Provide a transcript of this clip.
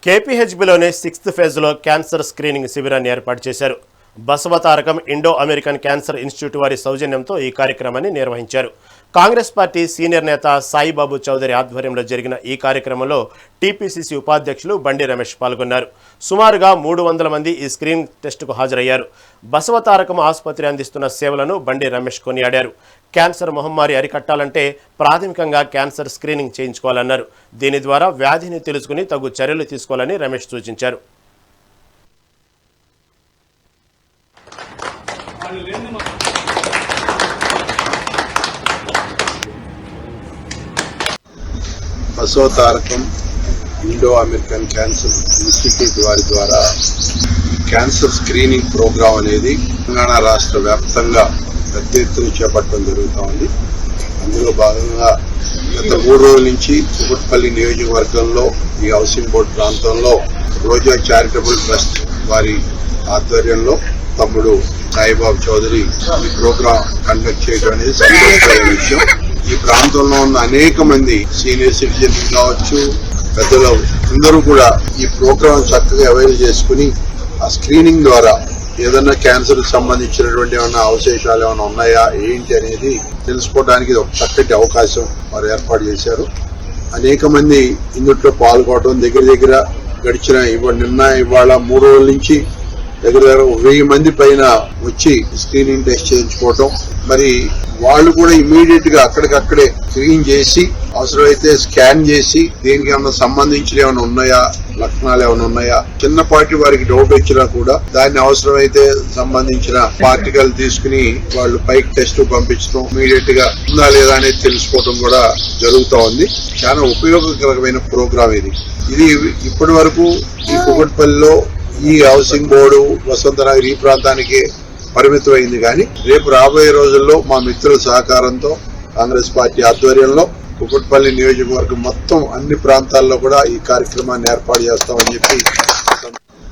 కేపీహెచ్బీలోని 6th ఫేజ్లో cancer screening శిబిరాన్ని ఏర్పాటు చేశారు. Basavatarakam Indo American cancer institute వారి సౌజన్యంతో ఈ కార్యక్రమాన్ని నిర్వహించారు. కాంగ్రెస్ పార్టీ సీనియర్ నేత సాయిబాబు చౌదరి ఆధ్వర్యంలో జరిగిన ఈ కార్యక్రమంలో టీపీసీసీ ఉపాధ్యక్షులు బండి రమేష్ పాల్గొన్నారు. సుమారుగా 300 మంది ఈ స్క్రీనింగ్ టెస్టుకు హాజరయ్యారు. బసవతారకం ఆసుపత్రి అందిస్తున్న సేవలను బండి రమేష్ కొనియాడారు. క్యాన్సర్ మహమ్మారి అరికట్టాలంటే ప్రాథమికంగా క్యాన్సర్ స్క్రీనింగ్ చేయించుకోవాలన్నారు. దీని ద్వారా వ్యాధిని తెలుసుకుని తగు చర్యలు తీసుకోవాలని రమేష్ సూచించారు. Basavatarakam Indo American cancer institute వారి ద్వారా క్యాన్సర్ స్క్రీనింగ్ ప్రోగ్రాం అనేది తెలంగాణ రాష్ట్ర వ్యాప్తంగా పెద్ద ఎత్తున చేపట్టడం జరుగుతూ ఉంది. అందులో భాగంగా గత 3 రోజుల నుంచి కుకట్పల్లి నియోజకవర్గంలో ఈ హౌసింగ్ బోర్డు ప్రాంతంలో రోజా చారిటబుల్ ట్రస్ట్ వారి ఆధ్వర్యంలో తమ్ముడు సాయిబాబు చౌదరి ఈ ప్రోగ్రాం కండక్ట్ చేయడం అనేది సంతోషమైన విషయం. ఈ ప్రాంతంలో ఉన్న అనేక మంది సీనియర్ సిటిజన్స్ కావచ్చు, పెద్దలు అందరూ కూడా ఈ ప్రోగ్రాం చక్కగా అవైల్ చేసుకుని ఆ స్క్రీనింగ్ ద్వారా ఏదన్నా క్యాన్సర్ సంబంధించినటువంటి ఏమైనా అవశేషాలు ఏమైనా ఉన్నాయా ఏంటి అనేది తెలుసుకోవడానికి ఒక చక్కటి అవకాశం వారు ఏర్పాటు చేశారు. అనేక మంది ఇందులో పాల్గొనడం దగ్గర గడిచిన ఇవాళ 3 రోజుల నుంచి దగ్గర 1000 మంది పైన వచ్చి స్క్రీనింగ్ టెస్ట్ చేయించుకోవటం, మరి వాళ్ళు కూడా ఇమీడియట్ గా అక్కడికక్కడే స్క్రీన్ చేసి అవసరమైతే స్కాన్ చేసి దేనికి ఏమైనా సంబంధించిన ఏమైనా ఉన్నాయా, లక్షణాలు ఏమైనా ఉన్నాయా, చిన్నపాటి వారికి డౌట్ వచ్చినా కూడా దాన్ని అవసరమైతే సంబంధించిన పార్టికల్ తీసుకుని వాళ్ళు పైకి టెస్ట్ పంపించడం, ఇమీడియట్ గా ఉందా లేదా అనేది తెలుసుకోవడం కూడా జరుగుతూ ఉంది. చాలా ఉపయోగకరమైన ప్రోగ్రాం ఇది. ఇప్పటి వరకు ఈ కుకట్పల్లిలో ఈ హౌసింగ్ బోర్డు వసంతనగర్ ఈ ప్రాంతానికి పరిమితమైంది. కానీ రేపు రాబోయే రోజుల్లో మా మిత్రుల సహకారంతో కాంగ్రెస్ పార్టీ ఆధ్వర్యంలో కుకట్పల్లి నియోజకవర్గం మొత్తం అన్ని ప్రాంతాల్లో కూడా ఈ కార్యక్రమాన్ని ఏర్పాటు చేస్తామని చెప్పి